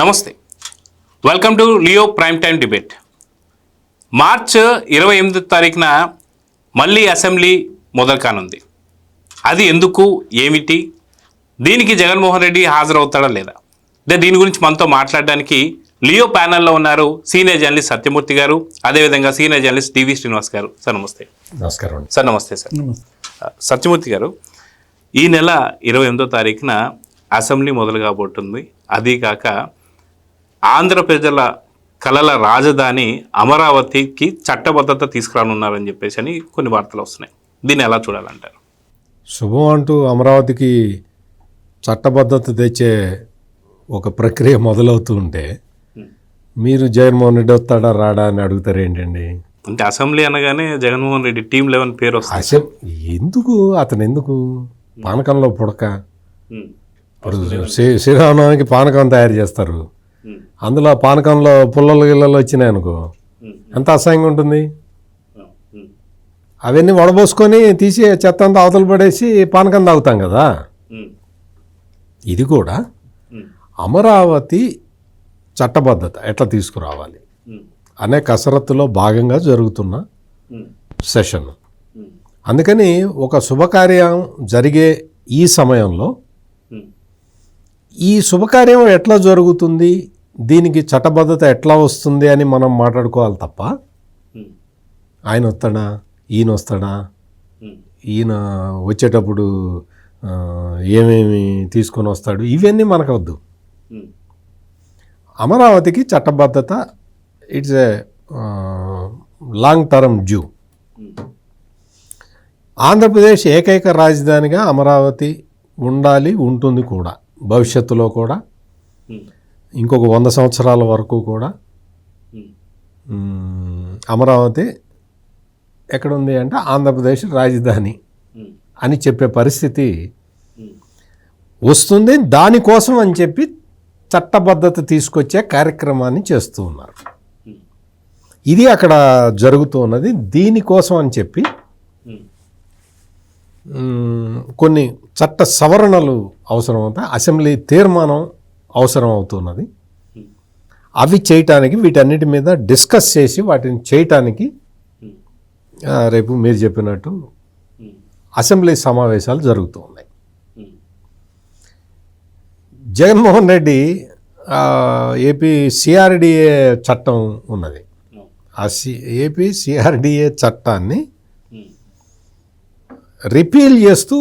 నమస్తే, welcome to Leo prime time debate. March 28 తారీఖున మళ్ళీ అసెంబ్లీ మొదలు కానుంది. అది ఎందుకు, ఏమిటి, దీనికి జగన్మోహన్ రెడ్డి హాజరవుతాడా లేదా, దీని గురించి మనతో మాట్లాడడానికి లియో ప్యానెల్లో ఉన్నారు సీనియర్ జర్నలిస్ట్ సత్యమూర్తి గారు, అదేవిధంగా సీనియర్ జర్నలిస్ట్ డివి శ్రీనివాస్ గారు. సార్ నమస్తే. నమస్కారం సార్. నమస్తే సార్. సత్యమూర్తి గారు, ఈ నెల 28వ తారీఖున అసెంబ్లీ మొదలు కాబోతుంది. అదీ కాక ఆంధ్ర ప్రజల కలల రాజధాని అమరావతికి చట్టబద్ధత తీసుకురానున్నారని చెప్పేసి అని కొన్ని వార్తలు వస్తున్నాయి. దీన్ని ఎలా చూడాలంటారు? శుభం అంటూ అమరావతికి చట్టబద్ధత తెచ్చే ఒక ప్రక్రియ మొదలవుతూ ఉంటే మీరు జగన్మోహన్ రెడ్డి వస్తాడా రాడా అని అడుగుతారు ఏంటండి? అంటే అసెంబ్లీ అనగానే జగన్మోహన్ రెడ్డి టీం 11 పేరు వస్తుంది. ఎందుకు అతను ఎందుకు పానకంలో పుడక? ఇప్పుడు శ్రీరామనవమికి పానకం తయారు చేస్తారు, అందులో పానకంలో పుల్లలు గిల్లలు వచ్చినాయి అనుకో, ఎంత అసహ్యంగా ఉంటుంది. అవన్నీ వడబోసుకొని తీసి చెత్త అంతా అవతల పడేసి పానకం తాగుతాం కదా. ఇది కూడా అమరావతి చట్టబద్ధత ఎట్లా తీసుకురావాలి అనే కసరత్తులో భాగంగా జరుగుతున్న సెషన్. అందుకని ఒక శుభకార్యం జరిగే ఈ సమయంలో ఈ శుభకార్యం ఎట్లా జరుగుతుంది, దీనికి చట్టబద్ధత ఎట్లా వస్తుంది అని మనం మాట్లాడుకోవాలి తప్ప ఆయన వస్తాడా, ఈయన వస్తాడా, ఈయన వచ్చేటప్పుడు ఏమేమి తీసుకొని వస్తాడు, ఇవన్నీ మనకు వద్దు. అమరావతికి చట్టబద్ధత it's a long term due. Andhra Pradesh ఏకైక రాజధానిగా అమరావతి ఉండాలి, ఉంటుంది కూడా భవిష్యత్తులో కూడా, ఇంకొక 100 సంవత్సరాల వరకు కూడా. అమరావతి ఎక్కడుంది అంటే ఆంధ్రప్రదేశ్ రాజధాని అని చెప్పే పరిస్థితి వస్తుంది. దానికోసం అని చెప్పి చట్టబద్ధత తీసుకొచ్చే కార్యక్రమాన్ని చేస్తూ ఉన్నారు. ఇది అక్కడ జరుగుతూ ఉన్నది. దీనికోసం అని చెప్పి కొన్ని చట్ట సవరణలు అవసరమవుతాయి, అసెంబ్లీ తీర్మానం అవసరం అవుతున్నది. అవి చేయటానికి, వీటన్నిటి మీద డిస్కస్ చేసి వాటిని చేయటానికి రేపు మీరు చెప్పినట్టు అసెంబ్లీ సమావేశాలు జరుగుతూ ఉన్నాయి. జగన్మోహన్ రెడ్డి ఏపీ సిఆర్డిఏ చట్టం ఉన్నది. ఆ ఏపీ సిఆర్డిఏ చట్టాన్ని రిపీల్ చేస్తూ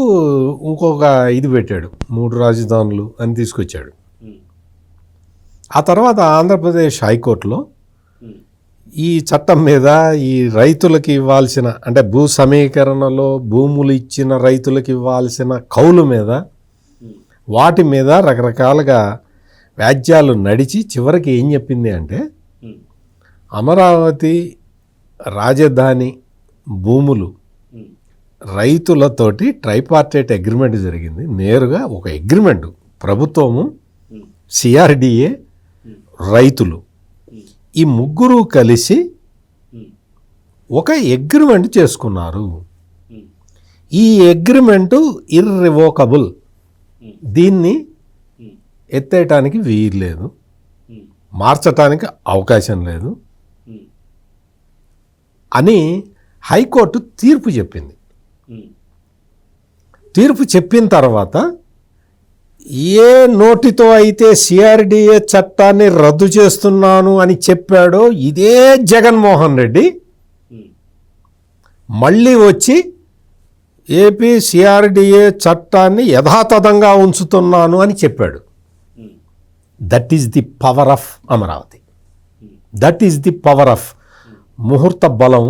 ఇంకొక ఇది పెట్టాడు, 3 రాజధానులు అని తీసుకొచ్చాడు. ఆ తర్వాత ఆంధ్రప్రదేశ్ హైకోర్టులో ఈ చట్టం మీద ఈ రైతులకు ఇవ్వాల్సిన, అంటే భూ సమీకరణలో భూములు ఇచ్చిన రైతులకు ఇవ్వాల్సిన కౌలు మీద, వాటి మీద రకరకాలుగా వ్యాజ్యాలు నడిచి చివరికి ఏం చెప్పింది అంటే అమరావతి రాజధాని భూములు రైతులతోటి ట్రైపార్టైట్ అగ్రిమెంట్ జరిగింది. నేరుగా ఒక అగ్రిమెంట్, ప్రభుత్వము, సిఆర్డిఏ, రైతులు, ఈ ముగ్గురు కలిసి ఒక అగ్రిమెంట్ చేసుకున్నారు. ఈ అగ్రిమెంటు ఇర్రివోకబుల్, దీన్ని ఎత్తేయటానికి వీల్లేదు, మార్చటానికి అవకాశం లేదు అని హైకోర్టు తీర్పు చెప్పింది. తీర్పు చెప్పిన తర్వాత ఏ నోటితో అయితే సిఆర్డిఏ చట్టాన్ని రద్దు చేస్తున్నాను అని చెప్పాడో ఇదే జగన్మోహన్ రెడ్డి మళ్ళీ వచ్చి ఏపీ సిఆర్డిఏ చట్టాన్ని యథాతథంగా ఉంచుతున్నాను అని చెప్పాడు. That is the power of Amaravati. That is the power of ముహూర్త బలం,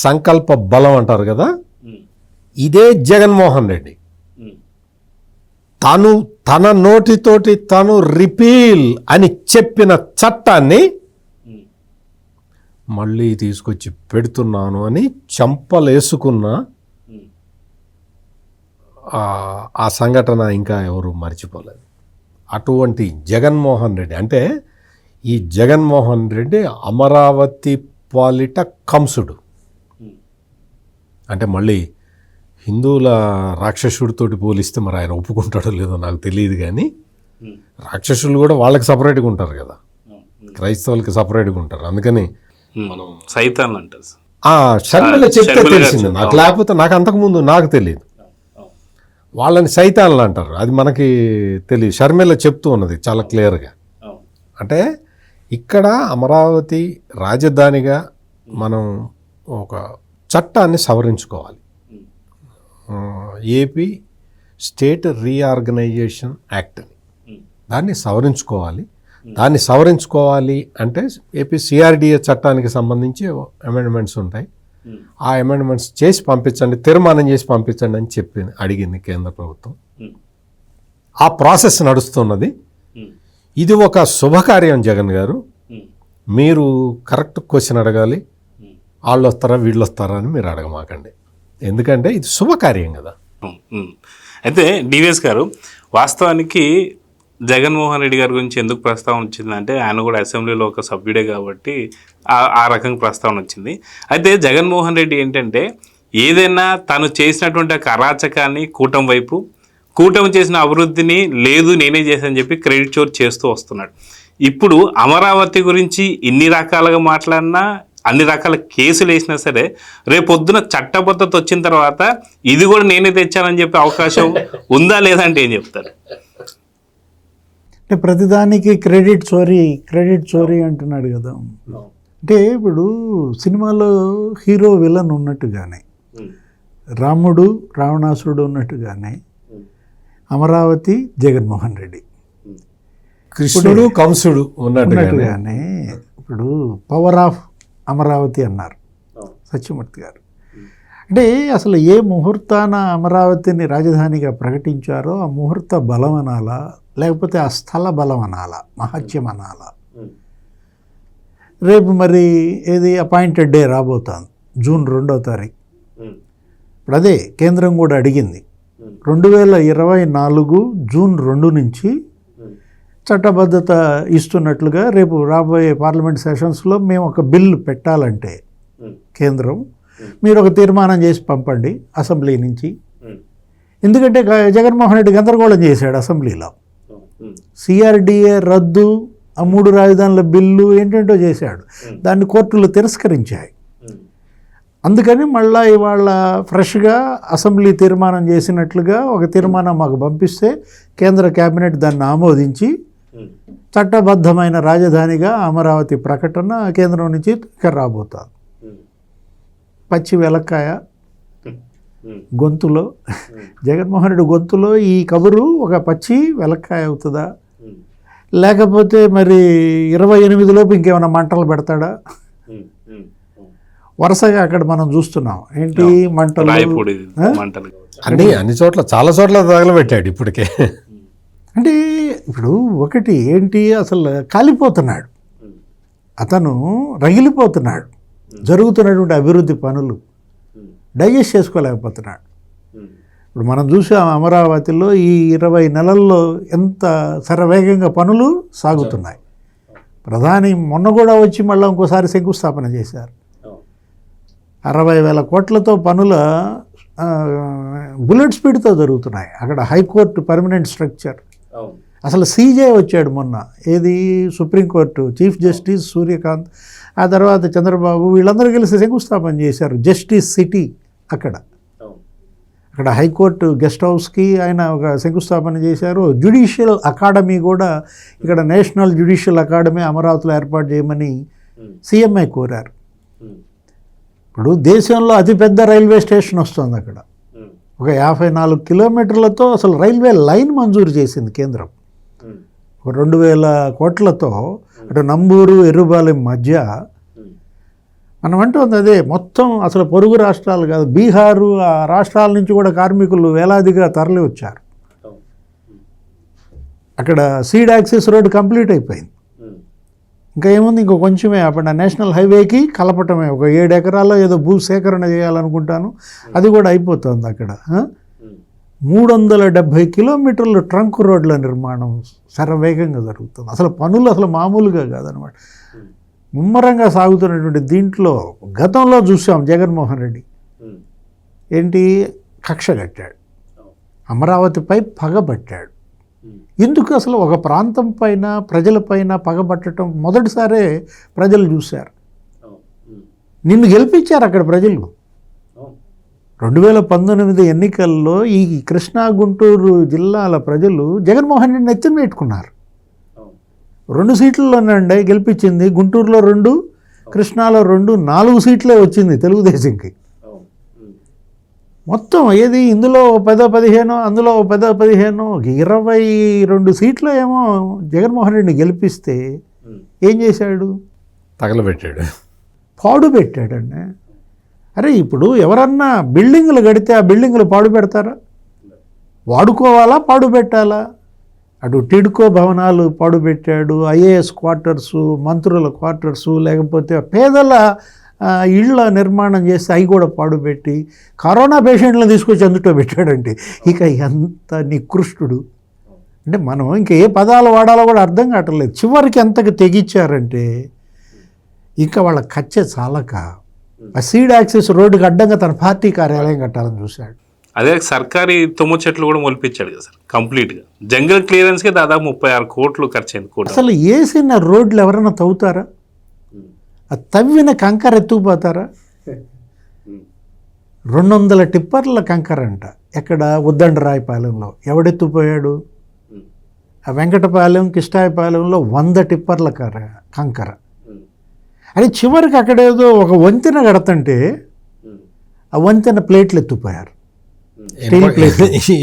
సంకల్ప బలం అంటారు కదా. ఇదే జగన్మోహన్ రెడ్డి తన నోటితోటి తను రిపీల్ అని చెప్పిన చట్టాన్ని మళ్ళీ తీసుకొచ్చి పెడుతున్నాను అని చంపలేసుకున్న ఆ సంఘటన ఇంకా ఎవరు మర్చిపోలేదు. అటువంటి జగన్మోహన్ రెడ్డి, అంటే ఈ జగన్మోహన్ రెడ్డి అమరావతి పాలిట కంసుడు. అంటే మళ్ళీ హిందువుల రాక్షసుడితోటి పోలిస్తే మరి ఆయన ఒప్పుకుంటాడో లేదో నాకు తెలియదు, కానీ రాక్షసులు కూడా వాళ్ళకి సపరేట్గా ఉంటారు కదా, క్రైస్తవులకి సపరేట్గా ఉంటారు. అందుకని మనం సైతాన్ అంటారు. షర్మిల చెప్తే తెలిసింది నాకు, లేకపోతే నాకు అంతకుముందు నాకు తెలియదు. వాళ్ళని సైతాన్లు అంటారు, అది మనకి తెలియదు. షర్మిల చెప్తూ ఉన్నది చాలా క్లియర్గా. అంటే ఇక్కడ అమరావతి రాజధానిగా మనం ఒక చట్టాన్ని సవరించుకోవాలి. ఏపీ స్టేట్ రీఆర్గనైజేషన్ యాక్ట్ అని, దాన్ని సవరించుకోవాలి. దాన్ని సవరించుకోవాలి అంటే ఏపీ సిఆర్డిఏ చట్టానికి సంబంధించి అమెండ్మెంట్స్ ఉంటాయి. ఆ అమెండ్మెంట్స్ చేసి పంపించండి, తీర్మానం చేసి పంపించండి అని అడిగింది కేంద్ర ప్రభుత్వం. ఆ ప్రాసెస్ నడుస్తున్నది. ఇది ఒక శుభకార్యం జగన్ గారు. మీరు కరెక్ట్ క్వశ్చన్ అడగాలి. వాళ్ళు వస్తారా వీళ్ళు వస్తారా అని మీరు అడగమాకండి, ఎందుకంటే ఇది శుభకార్యం కదా. అయితే డివిఎస్ గారు, వాస్తవానికి జగన్మోహన్ రెడ్డి గారి గురించి ఎందుకు ప్రస్తావన వచ్చిందంటే ఆయన కూడా అసెంబ్లీలో ఒక సభ్యుడే కాబట్టి ఆ రకంగా ప్రస్తావన వచ్చింది. అయితే జగన్మోహన్ రెడ్డి ఏంటంటే ఏదైనా తను చేసినటువంటి ఒక అరాచకాన్ని కూటమి చేసిన అభివృద్ధిని లేదు నేనే చేశానని చెప్పి క్రెడిట్ చోర్ చేస్తూ వస్తున్నాడు. ఇప్పుడు అమరావతి గురించి ఇన్ని రకాలుగా మాట్లాడినా, అన్ని రకాల కేసులు వేసినా సరే, రేపొద్దున చట్టబద్ధత వచ్చిన తర్వాత ఇది కూడా నేనే తెచ్చానని చెప్పే అవకాశం ఉందా లేదా అంటే ఏం చెప్తారు? అంటే ప్రతిదానికి క్రెడిట్ చోరీ అంటున్నాడు కదా. అంటే ఇప్పుడు సినిమాలో హీరో విలన్ ఉన్నట్టుగానే, రాముడు రావణాసురుడు ఉన్నట్టుగానే అమరావతి జగన్మోహన్ రెడ్డి, కృష్ణుడు కంసుడు ఉన్నట్టుగానే ఇప్పుడు పవర్ ఆఫ్ అమరావతి అన్నారు సత్యమూర్తి గారు. అంటే అసలు ఏ ముహూర్తాన అమరావతిని రాజధానిగా ప్రకటించారో ఆ ముహూర్త బలం అనాలా, లేకపోతే ఆ స్థల బలం అనాలా, మహత్యం అనాలా? రేపు మరి ఏది అపాయింటెడ్ డే రాబోతోంది, జూన్ 2వ తారీఖు. ఇప్పుడు అదే కేంద్రం కూడా అడిగింది, 2024 జూన్ 2 నుంచి చట్టబద్ధత ఇస్తున్నట్లుగా రేపు రాబోయే పార్లమెంట్ సెషన్స్లో మేము ఒక బిల్లు పెట్టాలంటే కేంద్రం మీరు ఒక తీర్మానం చేసి పంపండి అసెంబ్లీ నుంచి. ఎందుకంటే జగన్మోహన్ రెడ్డి గందరగోళం చేశాడు అసెంబ్లీలో. సిఆర్డిఏ రద్దు, ఆ 3 రాజధానుల బిల్లు ఏంటంటో చేశాడు, దాన్ని కోర్టులు తిరస్కరించాయి. అందుకని మళ్ళీ ఇవాళ ఫ్రెష్గా అసెంబ్లీ తీర్మానం చేసినట్లుగా ఒక తీర్మానం మాకు పంపిస్తే కేంద్ర కేబినెట్ దాన్ని ఆమోదించి చట్టబద్ధమైన రాజధానిగా అమరావతి ప్రకటన కేంద్రం నుంచి ఇక్కడ రాబోతుంది. పచ్చి వెలక్కాయ గొంతులో, జగన్మోహన్ రెడ్డి గొంతులో ఈ కబురు ఒక పచ్చి వెలక్కాయ అవుతుందా, లేకపోతే మరి 28లోపు ఇంకేమైనా మంటలు పెడతాడా? వరుసగా అక్కడ మనం చూస్తున్నాం ఏంటి మంటలు, అన్ని చోట్ల చాలా చోట్ల తగలబెట్టాడు ఇప్పటికే. అంటే ఇప్పుడు ఒకటి ఏంటి, అసలు కాలిపోతున్నాడు అతను, రగిలిపోతున్నాడు. జరుగుతున్నటువంటి అభివృద్ధి పనులు డైజెస్ట్ చేసుకోలేకపోతున్నాడు. ఇప్పుడు మనం చూసాం అమరావతిలో ఈ 20 నెలల్లో ఎంత శరవేగంగా పనులు సాగుతున్నాయి. ప్రధాని మొన్న కూడా వచ్చి మళ్ళీ ఇంకోసారి శంకుస్థాపన చేశారు. 60,000 కోట్లతో పనుల బుల్లెట్ స్పీడ్తో జరుగుతున్నాయి అక్కడ. హైకోర్టు పర్మనెంట్ స్ట్రక్చర్, అసలు సీజే వచ్చాడు మొన్న, ఏది సుప్రీంకోర్టు చీఫ్ జస్టిస్ సూర్యకాంత్, ఆ తర్వాత చంద్రబాబు, వీళ్ళందరూ కలిసి శంకుస్థాపన చేశారు జస్టిస్ సిటీ. అక్కడ హైకోర్టు గెస్ట్ హౌస్కి ఆయన ఒక శంకుస్థాపన చేశారు. జ్యుడిషియల్ అకాడమీ కూడా, ఇక్కడ నేషనల్ జ్యుడిషియల్ అకాడమీ అమరావతిలో ఏర్పాటు చేయమని సీఎంఐ కోరారు. ఇప్పుడు దేశంలో అతిపెద్ద రైల్వే స్టేషన్ వస్తుంది అక్కడ, ఒక 54 కిలోమీటర్లతో అసలు రైల్వే లైన్ మంజూరు చేసింది కేంద్రం. ఒక 2,000 కోట్లతో అటు నంబూరు ఎర్రుబాలెం మధ్య. మనం అంటుంది అదే, మొత్తం అసలు పొరుగు రాష్ట్రాలు కాదు, బీహారు ఆ రాష్ట్రాల నుంచి కూడా కార్మికులు వేలాదిగా తరలి వచ్చారు. అక్కడ సీడ్ యాక్సెస్ రోడ్ కంప్లీట్ అయిపోయింది. ఇంకా ఏముంది, ఇంకో కొంచెమే అప్పుడు నేషనల్ హైవేకి కలపటమే. ఒక 7 ఎకరాల్లో ఏదో భూ సేకరణ చేయాలనుకుంటాను, అది కూడా అయిపోతుంది అక్కడ. 370 కిలోమీటర్లు ట్రంక్ రోడ్ల నిర్మాణం శరవేగంగా జరుగుతుంది. అసలు పనులు అసలు మామూలుగా కాదనమాట, ముమ్మరంగా సాగుతున్నటువంటి దీంట్లో గతంలో చూసాం జగన్మోహన్ రెడ్డి ఏంటి కక్ష కట్టాడు, అమరావతిపై పగబట్టాడు. ఎందుకు అసలు ఒక ప్రాంతం పైన ప్రజలపైన పగబట్టడం మొదటిసారే ప్రజలు చూశారు. నిన్ను గెలిపించారు అక్కడ ప్రజలు. 2019 ఎన్నికల్లో ఈ కృష్ణా గుంటూరు జిల్లాల ప్రజలు జగన్మోహన్ రెడ్డిని ఎత్తి పెట్టుకున్నారు. 2 సీట్లలోనండి గెలిపించింది. గుంటూరులో 2, కృష్ణాలో 2, 4 సీట్లే వచ్చింది తెలుగుదేశంకి. మొత్తం ఏది ఇందులో 10-15, అందులో 10-15, 22 సీట్లు ఏమో జగన్మోహన్ రెడ్డిని గెలిపిస్తే ఏం చేశాడు? తగలబెట్టాడు, పాడు పెట్టాడండి. అరే ఇప్పుడు ఎవరన్నా బిల్డింగులు కడితే ఆ బిల్డింగులు పాడు పెడతారా? వాడుకోవాలా, పాడు పెట్టాలా? అటు టిడ్కో భవనాలు పాడు పెట్టాడు, ఐఏఎస్ క్వార్టర్సు, మంత్రుల క్వార్టర్సు, లేకపోతే పేదల ఇళ్ళ నిర్మాణం చేసి అవి కూడా పాడుపెట్టి కరోనా పేషెంట్లను తీసుకొచ్చి అందులో పెట్టాడంటే ఇక ఎంత నికృష్టుడు అంటే మనం ఇంకా ఏ పదాలు వాడాలో కూడా అర్థం కావట్లేదు. చివరికి ఎంతకు తెగించారంటే ఇంకా వాళ్ళ కచ్చే చాలక ఆ సీడ్ యాక్సెస్ రోడ్డుకి అడ్డంగా తన పార్టీ కార్యాలయం కట్టాలని చూశాడు. అదే సర్కారీ తుమ్ము చెట్లు కూడా మొలిపించాడు కదా సార్. కంప్లీట్గా జంగల్ క్లియరెన్స్కే దాదాపు 36 కోట్లు ఖర్చు అయింది. అసలు వేసిన రోడ్లు ఎవరైనా తవ్వుతారా? ఆ తవ్విన కంకర ఎత్తుకుపోతారా? 200 టిప్పర్ల కంకర అంట. ఎక్కడ? ఉద్దండరాయపాలెంలో. ఎవడెత్తుపోయాడు? ఆ వెంకటపాలెం, కిష్టాయపాలెంలో 100 టిప్పర్ల కంకర. అది చివరికి అక్కడేదో ఒక వంతెన కడతంటే ఆ వంతెన ప్లేట్లు ఎత్తుపోయారు,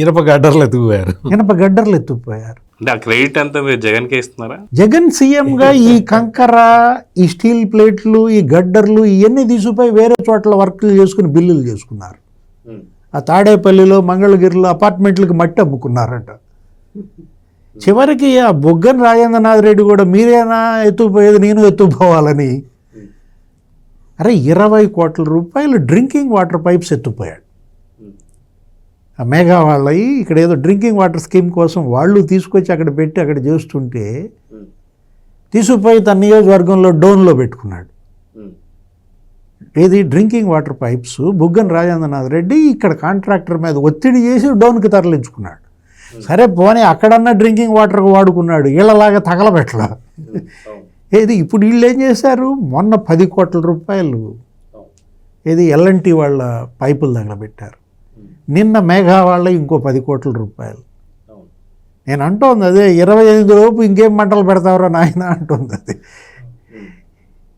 ఇనప గడ్డర్లు ఎత్తుకుపోయారు, ఇనప గడ్డర్లు ఎత్తుకుపోయారు. అంటే ఆ క్రెడిట్ అంతా మీరు జగన్కే ఇస్తున్నారా? జగన్ సీఎంగా ఈ కంకర, ఈ స్టీల్ ప్లేట్లు, ఈ గడ్డర్లు ఇవన్నీ తీసుకుపోయి వేరే చోట్ల వర్క్లు చేసుకుని బిల్లులు చేసుకున్నారు. ఆ తాడేపల్లిలో, మంగళగిరిలో అపార్ట్మెంట్లకు మట్టి అమ్ముకున్నారంట. చివరికి ఆ బొగ్గన రాజేంద్రనాథ్ రెడ్డి కూడా మీరేనా ఎత్తుకుపోయేది, నేను ఎత్తుకుపోవాలని అరే 20 కోట్ల రూపాయలు డ్రింకింగ్ వాటర్ పైప్స్ ఎత్తుకుపోయాడు. ఆ మేఘా వాళ్ళవి ఇక్కడ ఏదో డ్రింకింగ్ వాటర్ స్కీమ్ కోసం వాళ్ళు తీసుకొచ్చి అక్కడ పెట్టి అక్కడ చేస్తుంటే తీసుకుపోయి తన నియోజకవర్గంలో డోన్లో పెట్టుకున్నాడు. ఏది drinking water pipes Buggana Rajendranath Reddy ఇక్కడ కాంట్రాక్టర్ మీద ఒత్తిడి చేసి డోన్కి తరలించుకున్నాడు. సరే పోనీ అక్కడన్నా డ్రింకింగ్ వాటర్కి వాడుకున్నాడు, వీళ్ళలాగా తగలబెట్టలా. ఏది ఇప్పుడు వీళ్ళు ఏం చేశారు? మొన్న 10 కోట్ల రూపాయలు ఏది ఎల్ఎన్టీ వాళ్ళ పైపులు తగలబెట్టారు. నిన్న మేఘా వాళ్ళ ఇంకో 10 కోట్ల రూపాయలు. నేను అంటోంది అదే 25 లోపు ఇంకేం మంటలు పెడతావరా నాయన అంటుంది. అది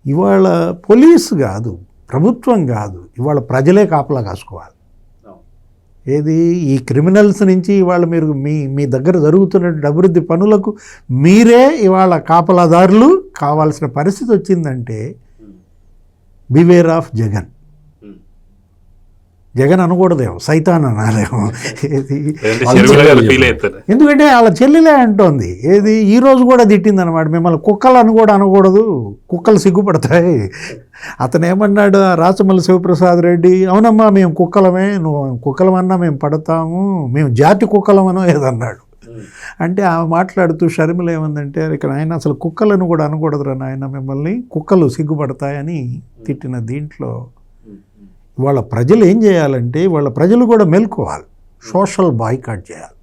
ఇవాళ పోలీసు కాదు, ప్రభుత్వం కాదు, ఇవాళ ప్రజలే కాపలా కాసుకోవాలి. ఏది ఈ క్రిమినల్స్ నుంచి ఇవాళ మీరు మీ దగ్గర జరుగుతున్నటువంటి అభివృద్ధి పనులకు మీరే ఇవాళ కాపలాదారులు కావాల్సిన పరిస్థితి వచ్చిందంటే బివేర్ ఆఫ్ జగన్. జగన్ అనకూడదేమో, సైతాన్ అనాలేమో. ఏది ఎందుకంటే వాళ్ళ చెల్లెలే అంటోంది. ఏది ఈ రోజు కూడా తిట్టింది అనమాట, మిమ్మల్ని కుక్కలు అని కూడా అనకూడదు, కుక్కలు సిగ్గుపడతాయి. అతను ఏమన్నాడు రాచమల్లి శివప్రసాద్ రెడ్డి, అవునమ్మా మేము కుక్కలమే, నువ్వు కుక్కలమన్నా మేము పడతాము, మేము జాతి కుక్కలమనో ఏదన్నాడు. అంటే ఆమె మాట్లాడుతూ షర్మిల ఏమందంటే ఇక్కడ ఆయన అసలు కుక్కలను కూడా అనకూడదురా నాయన, మిమ్మల్ని కుక్కలు సిగ్గుపడతాయని తిట్టిన దీంట్లో వాళ్ళ ప్రజలు ఏం చేయాలంటే వాళ్ళ ప్రజలు కూడా మేల్కోవాలి, సోషల్ బాయ్కాట్ చేయాలి.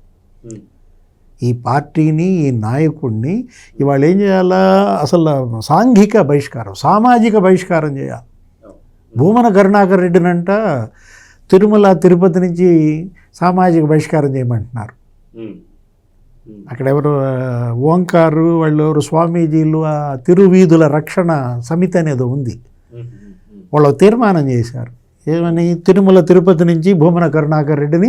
ఈ పార్టీని, ఈ నాయకుడిని ఇవాళ ఏం చేయాలా? అసలు సాంఘిక బహిష్కారం, సామాజిక బహిష్కారం చేయాలి. భూమన కరుణాకర్ రెడ్డినంట తిరుమల, తిరుపతి నుంచి సామాజిక బహిష్కారం చేయమంటున్నారు. అక్కడ ఎవరు ఓంకారు వాళ్ళు ఎవరు స్వామీజీలు, ఆ తిరువీధుల రక్షణ సమితి అనేది ఉంది, వాళ్ళు తీర్మానం చేశారు. ఏమని? తిరుమల, తిరుపతి నుంచి భూమన కరుణాకర్ రెడ్డిని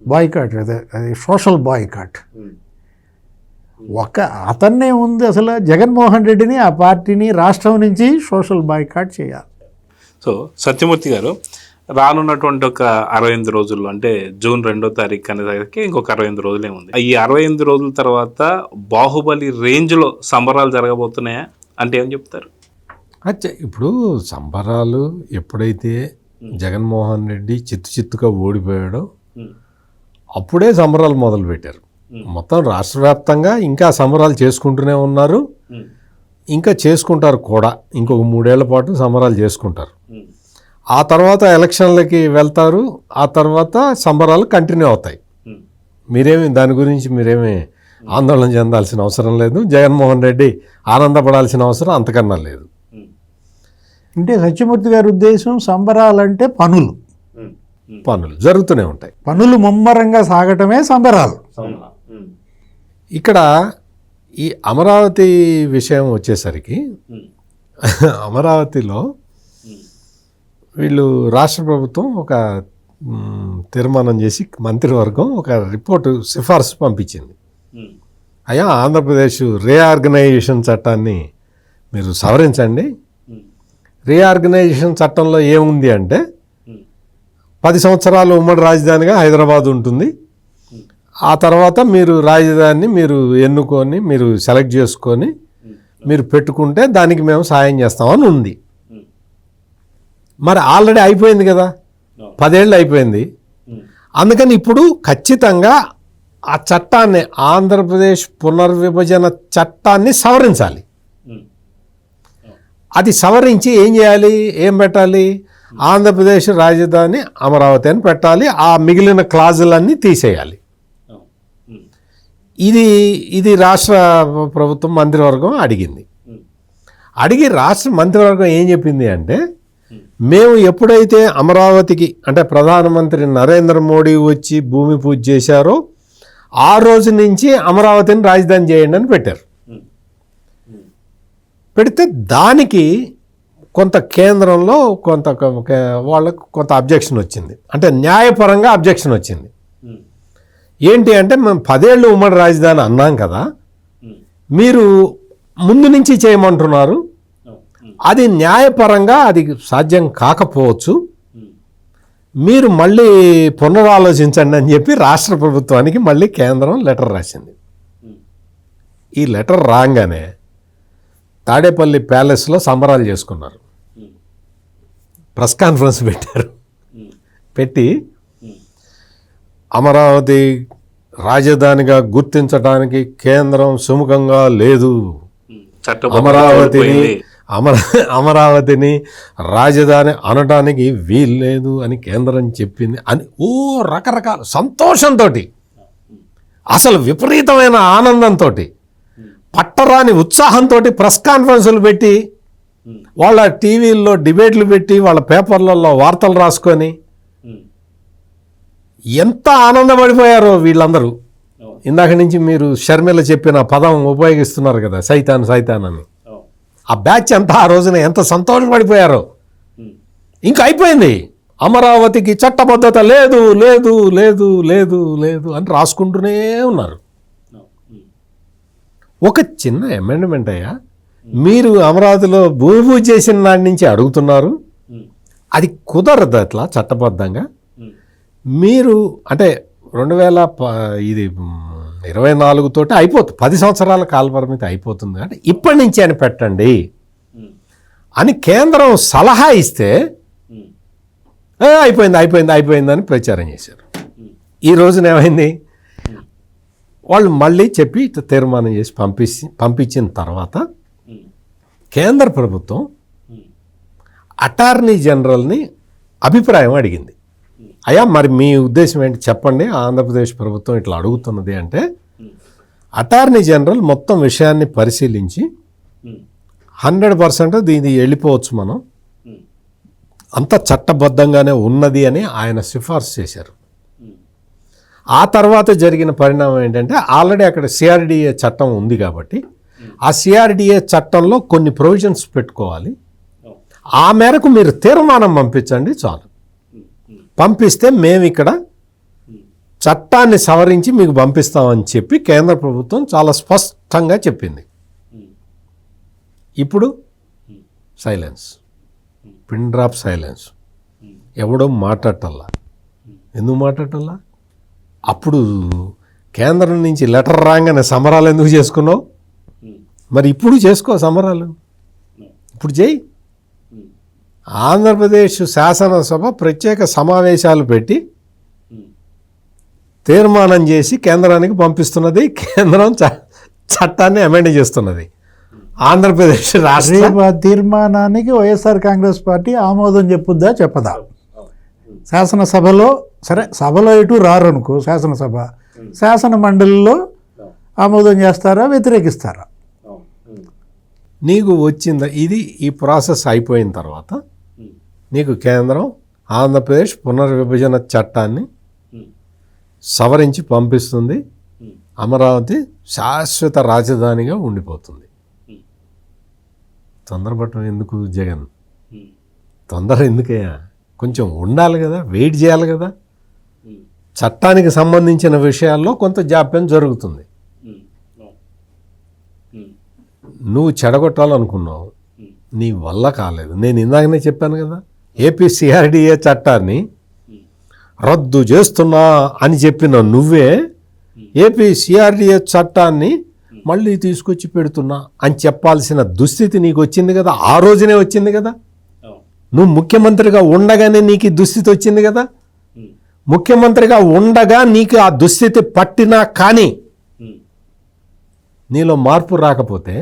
బాయ్కాట్, అదే అది సోషల్ బాయ్కాట్. అతన్నే ఉంది అసలు జగన్మోహన్ రెడ్డిని, ఆ పార్టీని రాష్ట్రం నుంచి సోషల్ బాయ్కాట్ చేయాలి. సో సత్యమూర్తి గారు, రానున్నటువంటి ఒక 68 రోజుల్లో, అంటే జూన్ 2వ తారీఖు అనేసరికి ఇంకొక 68 రోజులే ఉంది. ఈ 68 రోజుల తర్వాత బాహుబలి రేంజ్లో సంబరాలు జరగబోతున్నాయా అంటే ఏం చెప్తారు? అచ్చా, ఇప్పుడు సంబరాలు ఎప్పుడైతే జగన్మోహన్ రెడ్డి చిత్తుగా ఓడిపోయాడో అప్పుడే సంబరాలు మొదలుపెట్టారు. మొత్తం రాష్ట్ర వ్యాప్తంగా ఇంకా సంబరాలు చేసుకుంటూనే ఉన్నారు, ఇంకా చేసుకుంటారు కూడా. ఇంకొక 3 ఏళ్ల పాటు సంబరాలు చేసుకుంటారు. ఆ తర్వాత ఎలక్షన్లకి వెళ్తారు, ఆ తర్వాత సంబరాలు కంటిన్యూ అవుతాయి. మీరేమి దాని గురించి మీరేమి ఆందోళన చెందాల్సిన అవసరం లేదు. జగన్మోహన్ రెడ్డి ఆనందపడాల్సిన అవసరం అంతకన్నా లేదు. అంటే సత్యమూర్తి గారి ఉద్దేశం సంబరాలంటే పనులు జరుగుతూనే ఉంటాయి. పనులు ముమ్మరంగా సాగటమే సంబరాలు. ఇక్కడ ఈ అమరావతి విషయం వచ్చేసరికి అమరావతిలో వీళ్ళు రాష్ట్ర ప్రభుత్వం ఒక తీర్మానం చేసి మంత్రివర్గం ఒక రిపోర్టు సిఫార్సు పంపించింది. అయ్యా, ఆంధ్రప్రదేశ్ రీఆర్గనైజేషన్ చట్టాన్ని మీరు సవరించండి. రీఆర్గనైజేషన్ చట్టంలో ఏముంది అంటే 10 సంవత్సరాలు ఉమ్మడి రాజధానిగా హైదరాబాద్ ఉంటుంది. ఆ తర్వాత మీరు రాజధానిని మీరు ఎన్నుకొని మీరు సెలెక్ట్ చేసుకొని మీరు పెట్టుకుంటే దానికి మేము సాయం చేస్తామని ఉంది. మరి ఆల్రెడీ అయిపోయింది కదా, 10 ఏళ్ళు అయిపోయింది. అందుకని ఇప్పుడు ఖచ్చితంగా ఆ చట్టాన్ని, ఆంధ్రప్రదేశ్ పునర్విభజన చట్టాన్ని సవరించాలి. అది సవరించి ఏం చేయాలి, ఏం పెట్టాలి, ఆంధ్రప్రదేశ్ రాజధాని అమరావతి అని పెట్టాలి. ఆ మిగిలిన క్లాజులన్నీ తీసేయాలి. ఇది రాష్ట్ర ప్రభుత్వం మంత్రివర్గం అడిగింది. అడిగి రాష్ట్ర మంత్రివర్గం ఏం చెప్పింది అంటే, మేము ఎప్పుడైతే అమరావతికి అంటే ప్రధానమంత్రి నరేంద్ర మోడీ వచ్చి భూమి పూజ చేశారో ఆ రోజు నుంచి అమరావతిని రాజధాని చేయండి అని పెట్టారు. పెడితే దానికి కొంత కేంద్రంలో కొంత వాళ్ళకు కొంత అబ్జెక్షన్ వచ్చింది. అంటే న్యాయపరంగా అబ్జెక్షన్ వచ్చింది. ఏంటి అంటే, మేము 10 ఏళ్ళు ఉమ్మడి రాజధాని అన్నాం కదా, మీరు ముందు నుంచి చేయమంటున్నారు, అది న్యాయపరంగా అది సాధ్యం కాకపోవచ్చు, మీరు మళ్ళీ పునరాలోచించండి అని చెప్పి రాష్ట్ర ప్రభుత్వానికి మళ్ళీ కేంద్రం లెటర్ రాసింది. ఈ లెటర్ రాగానే తాడేపల్లి ప్యాలెస్లో సంబరాలు చేసుకున్నారు. ప్రెస్ కాన్ఫరెన్స్ పెట్టారు. పెట్టి అమరావతి రాజధానిగా గుర్తించడానికి కేంద్రం సుముఖంగా లేదు, అమరావతిని రాజధాని అనడానికి వీల్లేదు అని కేంద్రం చెప్పింది అని రకరకాల సంతోషంతో, అసలు విపరీతమైన ఆనందంతో, పట్టరాని ఉత్సాహంతో ప్రెస్ కాన్ఫరెన్సులు పెట్టి, వాళ్ళ టీవీల్లో డిబేట్లు పెట్టి, వాళ్ళ పేపర్లలో వార్తలు రాసుకొని ఎంత ఆనందపడిపోయారో వీళ్ళందరూ. ఇందాక నుంచి మీరు షర్మిల చెప్పిన పదం ఉపయోగిస్తున్నారు కదా, సైతాన్ సైతాన్ అని. ఆ బ్యాచ్ అంతా ఆ రోజున ఎంత సంతోషపడిపోయారో. ఇంకా అయిపోయింది, అమరావతికి చట్టబద్ధత లేదు లేదు లేదు లేదు లేదు అని రాసుకుంటూనే ఉన్నారు. ఒక చిన్న అమెండ్మెంట్ అయ్యా, మీరు అమరావతిలో భూమి పూజ చేసిన నాటి నుంచి అడుగుతున్నారు, అది కుదరదు అట్లా చట్టబద్ధంగా. మీరు అంటే 2024 తోటి అయిపోతుంది, 10 సంవత్సరాల కాలపరిమితి అయిపోతుంది అంటే ఇప్పటి నుంచి అని పెట్టండి అని కేంద్రం సలహా ఇస్తే అయిపోయింది అయిపోయింది అయిపోయింది అని ప్రచారం చేశారు. ఈ రోజున ఏమైంది, వాళ్ళు మళ్ళీ చెప్పి తీర్మానం చేసి పంపించిన తర్వాత కేంద్ర ప్రభుత్వం అటార్నీ జనరల్ని అభిప్రాయం అడిగింది. అయ్యా, మరి మీ ఉద్దేశం ఏంటి చెప్పండి, ఆంధ్రప్రదేశ్ ప్రభుత్వం ఇట్లా అడుగుతున్నది అంటే, అటార్నీ జనరల్ మొత్తం విషయాన్ని పరిశీలించి 100% దీన్ని వెళ్ళిపోవచ్చు, మనం అంత చట్టబద్ధంగానే ఉన్నది అని ఆయన సిఫార్సు చేశారు. ఆ తర్వాత జరిగిన పరిణామం ఏంటంటే, ఆల్రెడీ అక్కడ సిఆర్డిఏ చట్టం ఉంది కాబట్టి ఆ సిఆర్డిఏ చట్టంలో కొన్ని ప్రొవిజన్స్ పెట్టుకోవాలి. ఆ మేరకు మీరు తీర్మానం పంపించండి చాలు. పంపిస్తే మేము ఇక్కడ చట్టాన్ని సవరించి మీకు పంపిస్తామని చెప్పి కేంద్ర ప్రభుత్వం చాలా స్పష్టంగా చెప్పింది. ఇప్పుడు సైలెన్స్, పిన్ డ్రాప్ సైలెన్స్. ఎవడో మాట్లాడటల్లా. ఎందుకు మాట్లాడటల్లా? అప్పుడు కేంద్రం నుంచి లెటర్ రాగానే సంబరాలు ఎందుకు చేసుకున్నావు? మరి ఇప్పుడు చేసుకో సంబరాలు, ఇప్పుడు చేయి. ఆంధ్రప్రదేశ్ శాసనసభ ప్రత్యేక సమావేశాలు పెట్టి తీర్మానం చేసి కేంద్రానికి పంపిస్తున్నది. కేంద్రం చట్టాన్ని అమెండ్ చేస్తున్నది. ఆంధ్రప్రదేశ్ రాష్ట్ర తీర్మానానికి వైఎస్ఆర్ కాంగ్రెస్ పార్టీ ఆమోదం చెప్పుద్దా చెప్పదా? శాసనసభలో సరే, సభలో ఇటు రారు అనుకో, శాసనసభ శాసన మండలిలో ఆమోదం చేస్తారా, వ్యతిరేకిస్తారా? నీకు వచ్చిందా ఇది? ఈ ప్రాసెస్ అయిపోయిన తర్వాత నీకు కేంద్రం ఆంధ్రప్రదేశ్ పునర్విభజన చట్టాన్ని సవరించి పంపిస్తుంది. అమరావతి శాశ్వత రాజధానిగా ఉండిపోతుంది. తొందరపడటం ఎందుకు జగన్? తొందర ఎందుకయ్యా? కొంచెం ఉండాలి కదా, వెయిట్ చేయాలి కదా. చట్టానికి సంబంధించిన విషయాల్లో కొంత జాప్యం జరుగుతుంది. నువ్వు చెడగొట్టాలనుకున్నావు, నీ వల్ల కాలేదు. నేను ఇందాకనే చెప్పాను కదా, ఏపీ సిఆర్డిఏ చట్టాన్ని రద్దు చేస్తున్నా అని చెప్పిన నువ్వే ఏపీ సిఆర్డిఏ చట్టాన్ని మళ్ళీ తీసుకొచ్చి పెడుతున్నా అని చెప్పాల్సిన దుస్థితి నీకు వచ్చింది కదా. ఆ రోజునే వచ్చింది కదా. నువ్వు ముఖ్యమంత్రిగా ఉండగానే నీకు ఈ దుస్థితి వచ్చింది కదా. ముఖ్యమంత్రిగా ఉండగా నీకు ఆ దుస్థితి పట్టినా కానీ నీలో మార్పు రాకపోతే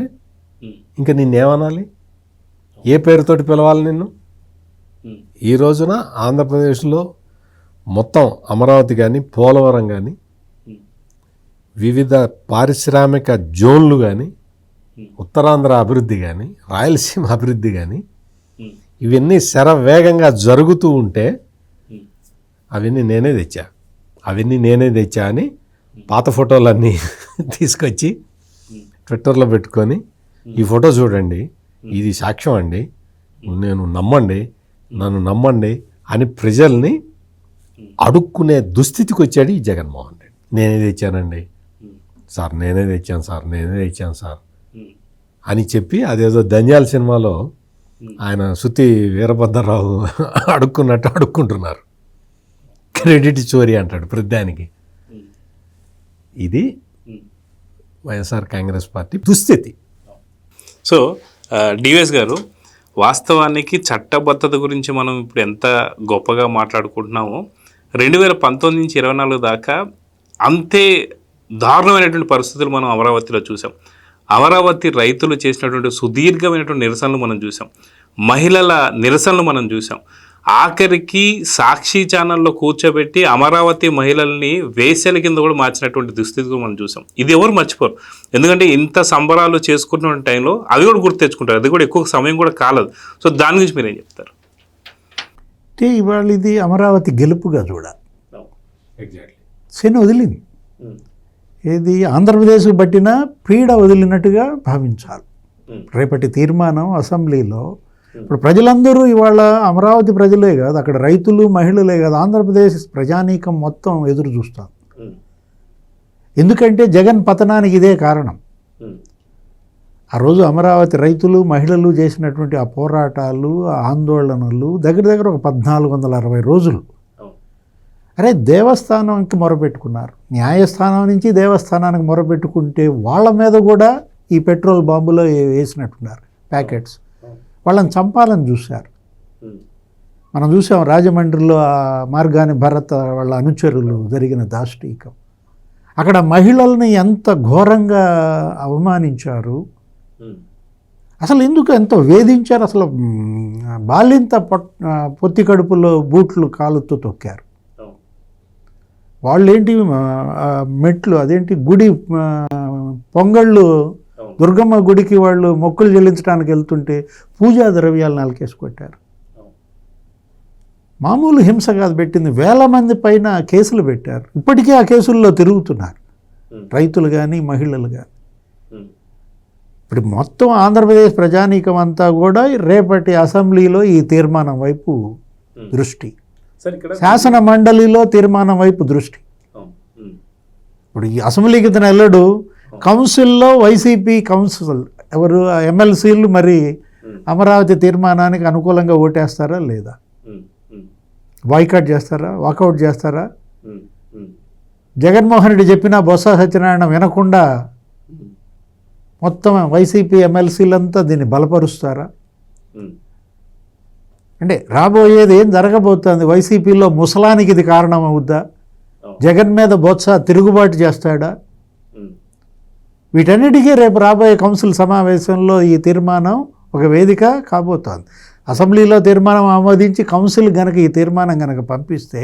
ఇంకా నిన్నేమనాలి? ఏ పేరుతోటి పిలవాలి నిన్ను? ఈ రోజున ఆంధ్రప్రదేశ్లో మొత్తం అమరావతి కానీ, పోలవరం కానీ, వివిధ పారిశ్రామిక జోన్లు కానీ, ఉత్తరాంధ్ర అభివృద్ధి కానీ, రాయలసీమ అభివృద్ధి కానీ, ఇవన్నీ శరవేగంగా జరుగుతూ ఉంటే అవన్నీ నేనే తెచ్చా అని పాత ఫోటోలన్నీ తీసుకొచ్చి ట్విట్టర్లో పెట్టుకొని, ఈ ఫోటో చూడండి, ఇది సాక్ష్యం అండి, నన్ను నమ్మండి అని ప్రజల్ని అడుక్కునే దుస్థితికి వచ్చాడు ఈ జగన్మోహన్ రెడ్డి. నేనే తెచ్చానండి సార్, నేనే తెచ్చాను సార్ అని చెప్పి అదేదో ధన్యాల సినిమాలో ఆయన సుత్తి వీరభద్రరావు అడుక్కున్నట్టు అడుక్కుంటున్నారు. క్రెడిట్ చోరీ అంటాడు ప్రతిదానికి. ఇది వైఎస్ఆర్ కాంగ్రెస్ పార్టీ దుస్థితి. సో డివిఎస్ గారు, వాస్తవానికి చట్టబద్ధత గురించి మనం ఇప్పుడు ఎంత గొప్పగా మాట్లాడుకుంటున్నామో 2019 నుంచి 24 దాకా అంతే దారుణమైనటువంటి పరిస్థితులు మనం అమరావతిలో చూసాం. అమరావతి రైతులు చేసినటువంటి సుదీర్ఘమైనటువంటి నిరసనలు మనం చూసాం. మహిళల నిరసనలు మనం చూసాం. ఆఖరికి సాక్షి ఛానల్లో కూర్చోబెట్టి అమరావతి మహిళల్ని వేసెల కింద కూడా మార్చినటువంటి దుస్థితి మనం చూసాం. ఇది ఎవరు మర్చిపోరు. ఎందుకంటే ఇంత సంబరాలు చేసుకుంటున్న టైంలో అవి కూడా గుర్తు తెచ్చుకుంటారు. అది కూడా ఎక్కువ సమయం కూడా కాలేదు. సో దాని గురించి మీరు ఏం చెప్తారు? అంటే ఇవాళ ఇది అమరావతి గెలుపుగా చూడాలి. శని వదిలింది. ఏది ఆంధ్రప్రదేశ్ పట్టిన పీడ వదిలినట్టుగా భావించాలి. రేపటి తీర్మానం అసెంబ్లీలో ఇప్పుడు ప్రజలందరూ ఇవాళ అమరావతి ప్రజలే కాదు, అక్కడ రైతులు మహిళలే కాదు, ఆంధ్రప్రదేశ్ ప్రజానీకం మొత్తం ఎదురు చూస్తారు. ఎందుకంటే జగన్ పతనానికి ఇదే కారణం. ఆ రోజు అమరావతి రైతులు మహిళలు చేసినటువంటి ఆ పోరాటాలు, ఆ ఆందోళనలు దగ్గర ఒక 1460 రోజులు. అరే దేవస్థానంకి మొరపెట్టుకున్నారు, న్యాయస్థానం నుంచి దేవస్థానానికి మొరపెట్టుకుంటే వాళ్ళ మీద కూడా ఈ పెట్రోల్ బాంబులో వేసినట్టున్నారు ప్యాకెట్స్. వాళ్ళని చంపాలని చూశారు. మనం చూసాం రాజమండ్రిలో ఆ మార్గాని భరత్ వాళ్ళ అనుచరులు జరిగిన దాష్టీకం. అక్కడ మహిళల్ని ఎంత ఘోరంగా అవమానించారు, అసలు ఎందుకు ఎంతో వేధించారు. అసలు బాలింత పొత్తి కడుపులో బూట్లు కాలుతో తొక్కారు. వాళ్ళేంటి మెట్లు, అదేంటి గుడి పొంగళ్ళు, దుర్గమ్మ గుడికి వాళ్ళు మొక్కులు చెల్లించడానికి వెళ్తుంటే పూజా ద్రవ్యాలు నలికేసి కొట్టారు. మామూలు హింస కాదు పెట్టింది. 1000 మంది పైన కేసులు పెట్టారు. ఇప్పటికీ ఆ కేసుల్లో తిరుగుతున్నారు రైతులు కానీ మహిళలు కానీ. ఇప్పుడు మొత్తం ఆంధ్రప్రదేశ్ ప్రజానీకం అంతా కూడా రేపటి అసెంబ్లీలో ఈ తీర్మానం వైపు దృష్టి, శాసన మండలిలో తీర్మానం వైపు దృష్టి. ఇప్పుడు ఈ అసెంబ్లీకి ఇతను వెళ్ళడు, కౌన్సిల్లో వైసీపీ కౌన్సిల్ ఎవరు ఎమ్మెల్సీలు మరి అమరావతి తీర్మానానికి అనుకూలంగా ఓటేస్తారా లేదా, బాయ్కాట్ చేస్తారా, వాకౌట్ చేస్తారా? జగన్మోహన్ రెడ్డి చెప్పినా బొత్స సత్యనారాయణ వినకుండా మొత్తం వైసీపీ ఎమ్మెల్సీలంతా దీన్ని బలపరుస్తారా? అంటే రాబోయేది ఏం జరగబోతుంది? వైసీపీలో ముసలానికి ఇది కారణం అవుద్దా? జగన్ మీద బొత్స తిరుగుబాటు చేస్తాడా? వీటన్నిటికీ రేపు రాబోయే కౌన్సిల్ సమావేశంలో ఈ తీర్మానం ఒక వేదిక కాబోతోంది. అసెంబ్లీలో తీర్మానం ఆమోదించి కౌన్సిల్ గనక ఈ తీర్మానం గనక పంపిస్తే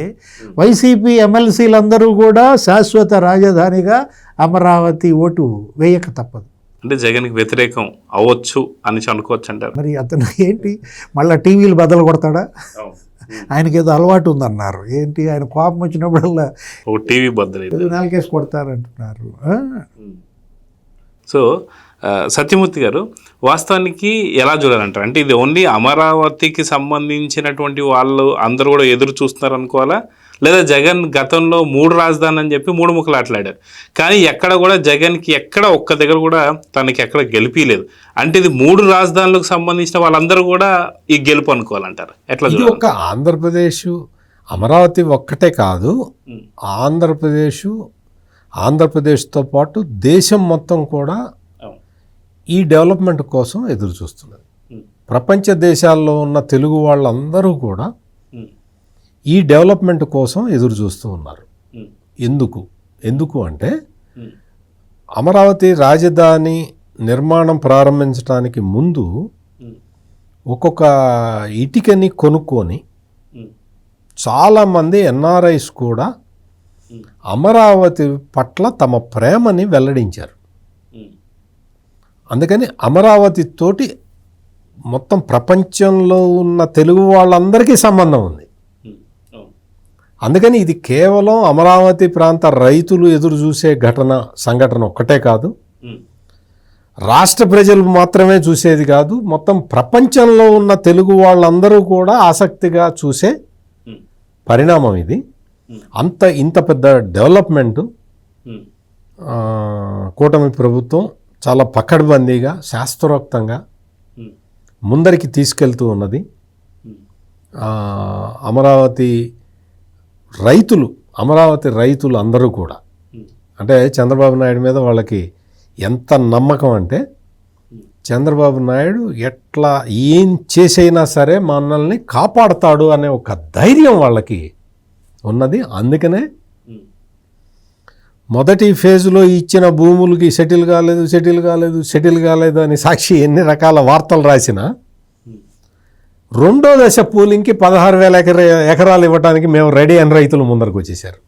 వైసీపీ ఎమ్మెల్సీలందరూ కూడా శాశ్వత రాజధానిగా అమరావతి ఓటు వేయక తప్పదు. అంటే జగన్కి వ్యతిరేకం అవ్వచ్చు అని అనుకోవచ్చు అంటారు. మరి అతను ఏంటి మళ్ళీ టీవీలు బద్దలు కొడతాడా? ఆయనకి ఏదో అలవాటు ఉందన్నారు. ఏంటి ఆయన కోపం వచ్చినప్పుడల్లా ఒక టీవీ బద్దలు నాలుగేసి కొడతారంటున్నారు. సో సత్యమూర్తి గారు, వాస్తవానికి ఎలా చూడాలంటారు? అంటే ఇది ఓన్లీ అమరావతికి సంబంధించినటువంటి వాళ్ళు అందరూ కూడా ఎదురు చూస్తున్నారు అనుకోవాలా, లేదా జగన్ గతంలో 3 రాజధానులు అని చెప్పి 3 ముక్కలు ఆటలాడారు, కానీ ఎక్కడ కూడా జగన్కి ఎక్కడ ఒక్క దగ్గర కూడా తనకి ఎక్కడ గెలిపిలేదు. అంటే ఇది 3 రాజధానులకు సంబంధించిన వాళ్ళందరూ కూడా ఈ గెలుపు అనుకోవాలంటారు. ఎట్లా ఇది ఒక ఆంధ్రప్రదేశ్ అమరావతి ఒక్కటే కాదు, ఆంధ్రప్రదేశ్తో పాటు దేశం మొత్తం కూడా ఈ డెవలప్మెంట్ కోసం ఎదురు చూస్తున్నది. ప్రపంచ దేశాల్లో ఉన్న తెలుగు వాళ్ళందరూ కూడా ఈ డెవలప్మెంట్ కోసం ఎదురు చూస్తూ ఉన్నారు. ఎందుకు అంటే అమరావతి రాజధాని నిర్మాణం ప్రారంభించడానికి ముందు ఒక్కొక్క ఇటుకని కొనుక్కొని చాలామంది ఎన్ఆర్ఐస్ కూడా అమరావతి పట్ల తమ ప్రేమని వెల్లడించారు. అందుకని అమరావతి తోటి మొత్తం ప్రపంచంలో ఉన్న తెలుగు వాళ్ళందరికీ సంబంధం ఉంది. అందుకని ఇది కేవలం అమరావతి ప్రాంత రైతులు ఎదురు చూసే సంఘటన ఒక్కటే కాదు, రాష్ట్ర ప్రజలు మాత్రమే చూసేది కాదు, మొత్తం ప్రపంచంలో ఉన్న తెలుగు వాళ్ళందరూ కూడా ఆసక్తిగా చూసే పరిణామం ఇది. ఇంత పెద్ద డెవలప్మెంటు కూటమి ప్రభుత్వం చాలా పకడ్బందీగా శాస్త్రోక్తంగా ముందరికి తీసుకెళ్తూ ఉన్నది. అమరావతి రైతులు అందరూ కూడా, అంటే చంద్రబాబు నాయుడు మీద వాళ్ళకి ఎంత నమ్మకం అంటే చంద్రబాబు నాయుడు ఎట్లా ఏం చేసైనా సరే మనల్ని కాపాడుతాడు అనే ఒక ధైర్యం వాళ్ళకి ఉన్నది. అందుకనే మొదటి ఫేజ్లో ఇచ్చిన భూములకి సెటిల్ కాలేదు అని సాక్షి ఎన్ని రకాల వార్తలు రాసినా రెండో దశ పూలింగ్కి 16,000 ఎకరాలు ఇవ్వడానికి మేము రెడీ అని రైతులు ముందరకు వచ్చేసారు.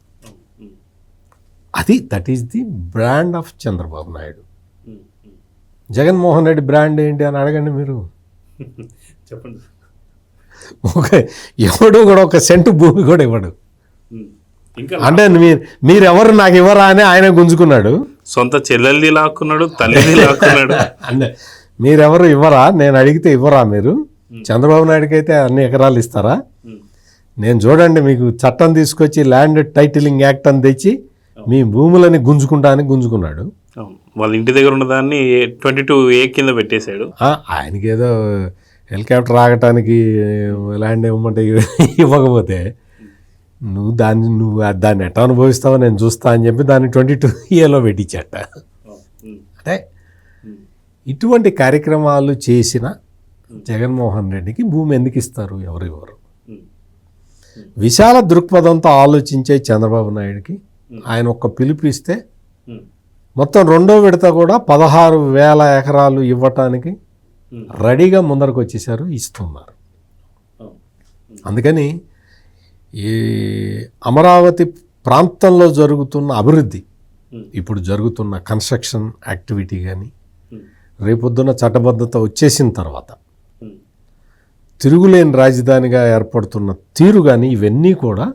That is the brand of Chandrababu Naidu. Jaganmohan Reddy brand ఏంటి అని అడగండి మీరు. చెప్పండి. ఎవడు కూడా ఒక సెంటు భూమి కూడా ఇవ్వడు. అంటే మీరెవరు నాకు ఇవ్వరా అని ఆయన గుంజుకున్నాడు. సొంత చెల్లెల్ని లాక్కున్నాడు, తల్లిని లాక్కున్నాడు. అంటే మీరెవరు ఇవ్వరా, నేను అడిగితే ఇవ్వరా మీరు? చంద్రబాబు నాయుడుకి అయితే అన్ని ఎకరాలు ఇస్తారా? నేను చూడండి మీకు చట్టం తీసుకొచ్చి ల్యాండ్ టైటిలింగ్ యాక్ట్ అని తెచ్చి మీ భూములని గుంజుకున్నాడు. వాళ్ళ ఇంటి దగ్గర ఉన్నదాన్ని 22A కింద పెట్టేశాడు. ఆయనకి ఏదో హెలికాప్టర్ ఆగటానికి ల్యాండ్ ఇవ్వమంటే ఇవ్వకపోతే నువ్వు దాన్ని ఎట్లా అనుభవిస్తావో నేను చూస్తా అని చెప్పి దాన్ని 22Aలో పెట్టించట. అంటే ఇటువంటి కార్యక్రమాలు చేసిన జగన్మోహన్ రెడ్డికి భూమి ఎందుకు ఇస్తారు? ఎవరు విశాల దృక్పథంతో ఆలోచించే చంద్రబాబు నాయుడికి ఆయన ఒక్క పిలుపు ఇస్తే మొత్తం రెండో విడత కూడా 16,000 ఎకరాలు ఇవ్వటానికి రెడీగా ముందరకు వచ్చేసారు, ఇస్తున్నారు. అందుకని ఈ అమరావతి ప్రాంతంలో జరుగుతున్న అభివృద్ధి, ఇప్పుడు జరుగుతున్న కన్స్ట్రక్షన్ యాక్టివిటీ కానీ, రేపొద్దున చట్టబద్ధత వచ్చేసిన తర్వాత తిరుగులేని రాజధానిగా ఏర్పడుతున్న తీరు కానీ, ఇవన్నీ కూడా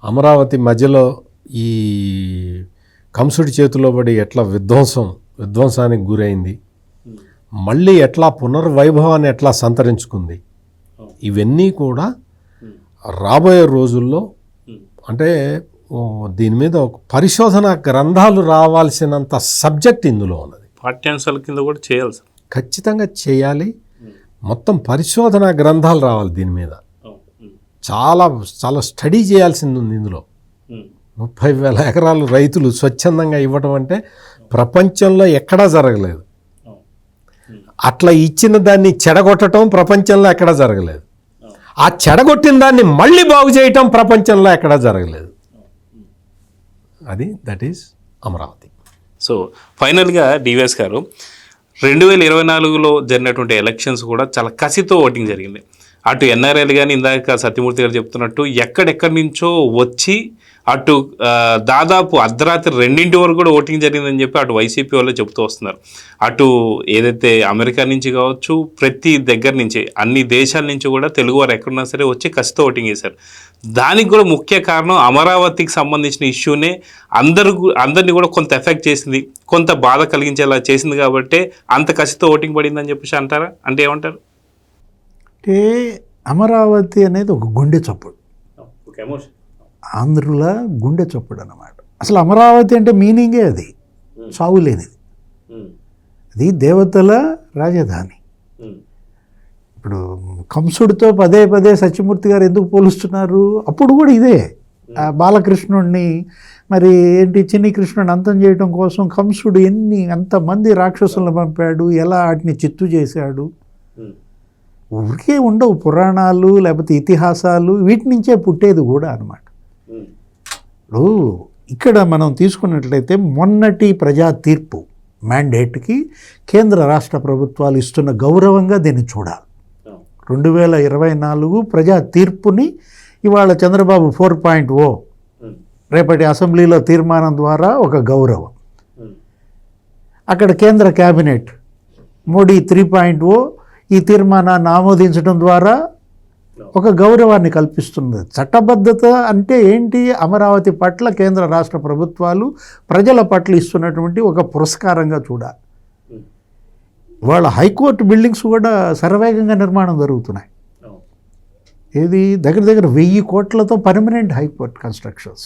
అమరావతి మధ్యలో ఈ కంసుడి చేతిలో పడి ఎట్లా విధ్వంసానికి గురైంది, మళ్ళీ ఎట్లా పునర్వైభవాన్ని ఎట్లా సంతరించుకుంది, ఇవన్నీ కూడా రాబోయే రోజుల్లో అంటే దీని మీద ఒక పరిశోధన గ్రంథాలు రావాల్సినంత సబ్జెక్ట్ ఇందులో ఉన్నది. పాఠ్యాంశాల కింద కూడా చేయాలి సార్, ఖచ్చితంగా చేయాలి. మొత్తం పరిశోధన గ్రంథాలు రావాలి దీని మీద. చాలా చాలా స్టడీ చేయాల్సింది ఉంది ఇందులో. 30,000 ఎకరాలు రైతులు స్వచ్ఛందంగా ఇవ్వటం అంటే ప్రపంచంలో ఎక్కడా జరగలేదు. అట్లా ఇచ్చిన దాన్ని చెడగొట్టడం ప్రపంచంలో ఎక్కడా జరగలేదు. ఆ చెడగొట్టిన దాన్ని మళ్ళీ బాగు చేయటం ప్రపంచంలో ఎక్కడా జరగలేదు. That is Amaravati. సో ఫైనల్గా డివిఎస్ గారు, 2024లో జరిగినటువంటి ఎలక్షన్స్ కూడా చాలా కసితో ఓటింగ్ జరిగింది. అటు ఎన్ఆర్ఐలు కానీ ఇందాక సత్యమూర్తి గారు చెప్తున్నట్టు ఎక్కడెక్కడి నుంచో వచ్చి అటు దాదాపు అర్ధరాత్రి 2 వరకు కూడా ఓటింగ్ జరిగిందని చెప్పి అటు వైసీపీ వాళ్ళు చెప్తూ వస్తున్నారు. అటు ఏదైతే అమెరికా నుంచి కావచ్చు, ప్రతి దగ్గర నుంచి అన్ని దేశాల నుంచి కూడా తెలుగు వారు ఎక్కడున్నా సరే వచ్చి కసితో ఓటింగ్ చేశారు. దానికి కూడా ముఖ్య కారణం అమరావతికి సంబంధించిన ఇష్యూనే అందరినీ కూడా కొంత ఎఫెక్ట్ చేసింది, కొంత బాధ కలిగించేలా చేసింది కాబట్టి అంత కసితో ఓటింగ్ పడిందని చెప్పేసి అంటారా? అంటే ఏమంటారు? అంటే అమరావతి అనేది ఒక గుండె చప్పుడు, ఆంధ్రుల గుండె చప్పుడు అన్నమాట. అసలు అమరావతి అంటే మీనింగే అది, చావులేనిది. అది దేవతల రాజధాని. ఇప్పుడు కంసుడితో పదే పదే సత్యమూర్తి గారు ఎందుకు పోలుస్తున్నారు? అప్పుడు కూడా ఇదే, బాలకృష్ణుడిని మరి ఏంటి చిన్ని కృష్ణుడిని అంతం చేయడం కోసం కంసుడు అంతమంది రాక్షసులను పంపాడు, ఎలా వాటిని చిత్తు చేశాడు. ఊరికే ఉండవు పురాణాలు లేకపోతే ఇతిహాసాలు, వీటి నుంచే పుట్టేది కూడా అన్నమాట. ఇప్పుడు ఇక్కడ మనం తీసుకున్నట్లయితే మొన్నటి ప్రజా తీర్పు మ్యాండేట్కి కేంద్ర రాష్ట్ర ప్రభుత్వాలు ఇస్తున్న గౌరవంగా దీన్ని చూడాలి. 2024 ప్రజా తీర్పుని ఇవాళ చంద్రబాబు 4.0 రేపటి అసెంబ్లీలో తీర్మానం ద్వారా ఒక గౌరవం, అక్కడ కేంద్ర క్యాబినెట్ మోడీ 3.0 ఈ తీర్మానాన్ని ఆమోదించడం ద్వారా ఒక గౌరవాన్ని కల్పిస్తుంది. చట్టబద్ధత అంటే ఏంటి? అమరావతి పట్ల కేంద్ర రాష్ట్ర ప్రభుత్వాలు ప్రజల పట్ల ఇస్తున్నటువంటి ఒక పురస్కారంగా చూడాలి. వాళ్ళ హైకోర్టు బిల్డింగ్స్ కూడా శరవేగంగా నిర్మాణం జరుగుతున్నాయి. ఏది దగ్గర 1000 కోట్లతో permanent high court constructions,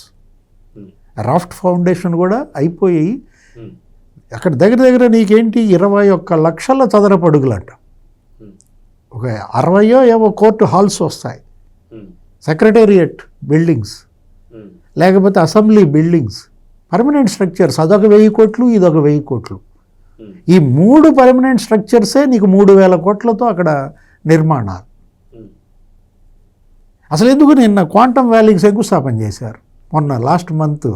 raft foundation కూడా అయిపోయి అక్కడ దగ్గర నీకేంటి 21 లక్షల చదరపు అడుగులంట, ఒక 60 ఏవో కోర్టు హాల్స్ వస్తాయి, సెక్రటేరియట్ బిల్డింగ్స్, లేకపోతే అసెంబ్లీ బిల్డింగ్స్, పర్మనెంట్ స్ట్రక్చర్స్. అదొక 1000 కోట్లు, ఇదొక 1000 కోట్లు. ఈ 3 పర్మనెంట్ స్ట్రక్చర్సే నీకు 3000 కోట్లతో అక్కడ నిర్మాణాలు. అసలు ఎందుకు నిన్న క్వాంటమ్ వ్యాలీకి శంకుస్థాపన చేశారు. మొన్న లాస్ట్ మంత్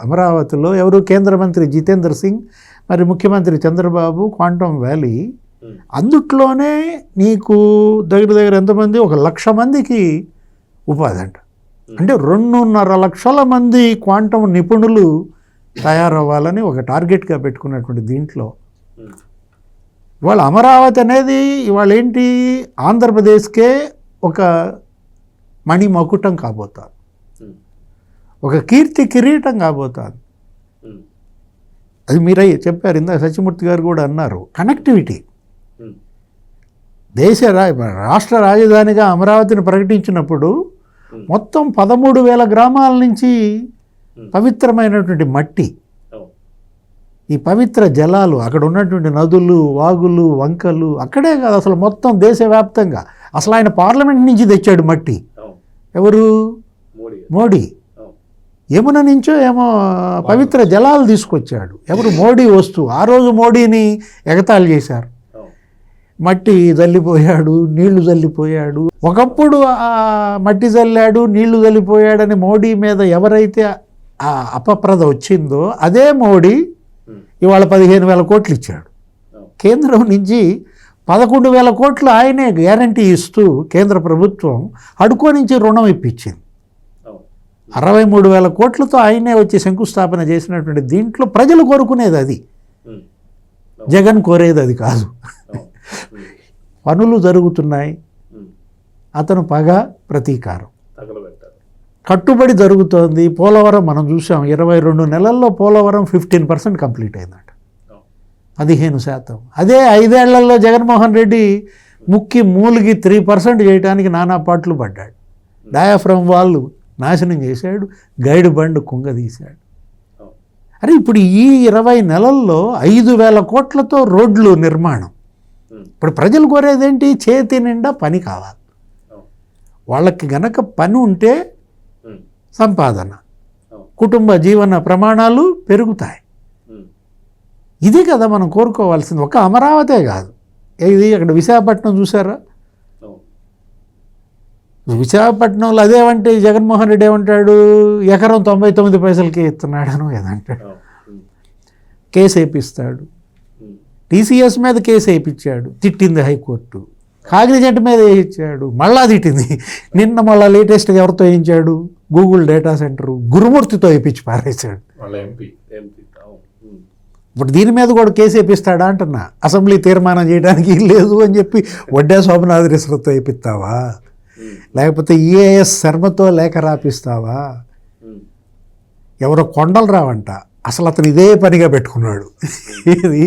అమరావతిలో ఎవరు కేంద్ర మంత్రి జితేంద్ర సింగ్, మరి ముఖ్యమంత్రి చంద్రబాబు క్వాంటమ్ వ్యాలీ, అందుట్లోనే నీకు దగ్గర ఎంతమంది, 1,00,000 మందికి ఉపాధి అంట. అంటే 2.5 లక్షల మంది క్వాంటమ్ నిపుణులు తయారవ్వాలని ఒక టార్గెట్గా పెట్టుకున్నటువంటి దీంట్లో ఇవాళ అమరావతి అనేది ఇవాళ ఏంటి, ఆంధ్రప్రదేశ్కే ఒక మణి మకుటం కాబోతారు, ఒక కీర్తి కిరీటం కాబోతారు. అది మీరై చెప్పారు, ఇందాక సత్యమూర్తి గారు కూడా అన్నారు, కనెక్టివిటీ. రాష్ట్ర రాజధానిగా అమరావతిని ప్రకటించినప్పుడు మొత్తం 13,000 గ్రామాల నుంచి పవిత్రమైనటువంటి మట్టి, ఈ పవిత్ర జలాలు, అక్కడ ఉన్నటువంటి నదులు, వాగులు, వంకలు, అక్కడే కాదు అసలు మొత్తం దేశవ్యాప్తంగా. అసలు ఆయన పార్లమెంట్ నుంచి తెచ్చాడు మట్టి. ఎవరు? మోడీ. యమున నుంచో ఏమో పవిత్ర జలాలు తీసుకొచ్చాడు. ఎవరు? మోడీ వస్తూ. ఆ రోజు మోడీని ఎగతాళి చేశారు, మట్టి జల్లిపోయాడు, నీళ్లు జల్లిపోయాడు. ఒకప్పుడు మట్టి జల్లాడు, నీళ్లు జల్లిపోయాడని మోడీ మీద ఎవరైతే ఆ అపప్రద వచ్చిందో అదే మోడీ ఇవాళ 15,000 కోట్లు ఇచ్చాడు. కేంద్రం నుంచి 11,000 కోట్లు ఆయనే గ్యారంటీ ఇస్తూ కేంద్ర ప్రభుత్వం హడ్కో నుంచి రుణం ఇప్పించింది. 63,000 కోట్లతో ఆయనే వచ్చి శంకుస్థాపన చేసినటువంటి దీంట్లో ప్రజలు కోరుకునేది అది, జగన్ కోరేది అది కాదు. పనులు జరుగుతున్నాయి, అతను పగ ప్రతీకారం కట్టుబడి జరుగుతోంది. పోలవరం మనం చూసాం, 22 నెలల్లో పోలవరం 15% కంప్లీట్ అయిందట, 15%. అదే 5 ఏళ్లలో జగన్మోహన్ రెడ్డి మూలిగి 3% చేయడానికి నానా పాటలు పడ్డాడు. డయాఫ్రమ్ వాళ్ళు నాశనం చేశాడు, గైడ్ బండ్ కుంగదీశాడు. అరే ఇప్పుడు ఈ 20 నెలల్లో 5,000 కోట్లతో రోడ్లు నిర్మాణం. ఇప్పుడు ప్రజలు కోరేదేంటి? చేతి నిండా పని కావాలి. వాళ్ళకి గనక పని ఉంటే సంపాదన, కుటుంబ జీవన ప్రమాణాలు పెరుగుతాయి. ఇది కదా మనం కోరుకోవాల్సింది. ఒక అమరావతే కాదు, ఇది అక్కడ విశాఖపట్నం చూసారా? విశాఖపట్నంలో అదేమంటే జగన్మోహన్ రెడ్డి ఏమంటాడు, ఎకరం 99 పైసలకి ఇస్తున్నాడను ఏదంటాడు, కేసు వేపిస్తాడు. టీసీఎస్ మీద కేసు వేయించాడు, తిట్టింది హైకోర్టు. కాగ్నిజెంట్ మీద వేయించాడు, మళ్ళా తిట్టింది. నిన్న మళ్ళీ లేటెస్ట్గా ఎవరితో వేయించాడు? గూగుల్ డేటా సెంటర్ గురుమూర్తితో వేయించి పారేశాడు. ఇప్పుడు దీని మీద కూడా కేసు వేపిస్తాడా అంటున్నా. అసెంబ్లీ తీర్మానం చేయడానికి లేదు అని చెప్పి వడ్డే శోభనాథరేశ్వరతో వేయిస్తావా? లేకపోతే ఈఏఎస్ శర్మతో లేఖ రాపిస్తావా? ఎవరో కొండలు రావంట, అసలు అతను ఇదే పనిగా పెట్టుకున్నాడు. ఇది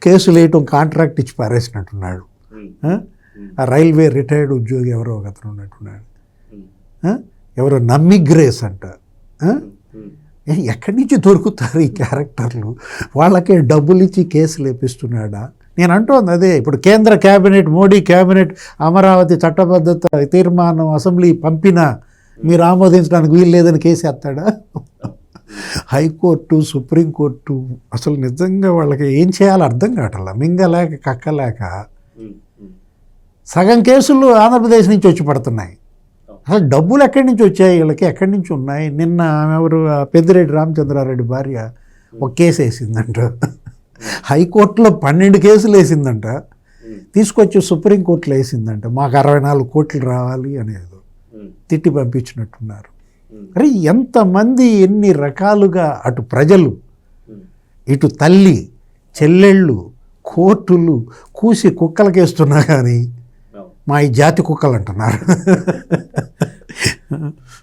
కేసులు వేయటం కాంట్రాక్ట్ ఇచ్చి పారేసినట్టున్నాడు. ఆ రైల్వే రిటైర్డ్ ఉద్యోగి ఎవరో ఒక అతను ఉన్నట్టున్నాడు. ఎవరో నమ్మి గ్రేస్ అంట. ఎక్కడి నుంచి దొరుకుతారు ఈ క్యారెక్టర్లు? వాళ్ళకే డబ్బులు ఇచ్చి కేసులు వేపిస్తున్నాడా? నేను అంటోంది అదే. ఇప్పుడు కేంద్ర క్యాబినెట్, మోడీ క్యాబినెట్ అమరావతి చట్టబద్ధత తీర్మానం అసెంబ్లీ పంపినా మీరు ఆమోదించడానికి వీలు లేదని కేసు వేస్తాడా? హైకోర్టు, సుప్రీంకోర్టు అసలు నిజంగా వాళ్ళకి ఏం చేయాలో అర్థం కావట్లా. మింగలేక కక్కలేక సగం కేసులు ఆంధ్రప్రదేశ్ నుంచి వచ్చి పడుతున్నాయి. అసలు డబ్బులు ఎక్కడి నుంచి వచ్చాయి వీళ్ళకి? ఎక్కడి నుంచి ఉన్నాయి? నిన్న ఎవరు, పెద్దిరెడ్డి రామచంద్రారెడ్డి భార్య ఒక కేసు వేసిందంట, హైకోర్టులో 12 కేసులు వేసిందంట, తీసుకొచ్చి సుప్రీంకోర్టులో వేసిందంట. మాకు 64 కోట్లు రావాలి అనేది తిట్టి పంపించినట్టున్నారు. అరే ఎంతమంది ఎన్ని రకాలుగా అటు ప్రజలు, ఇటు తల్లి, చెల్లెళ్ళు, కోర్టులు కూసి కుక్కలకేస్తున్నా కానీ మా ఈ జాతి కుక్కలు అంటున్నారు.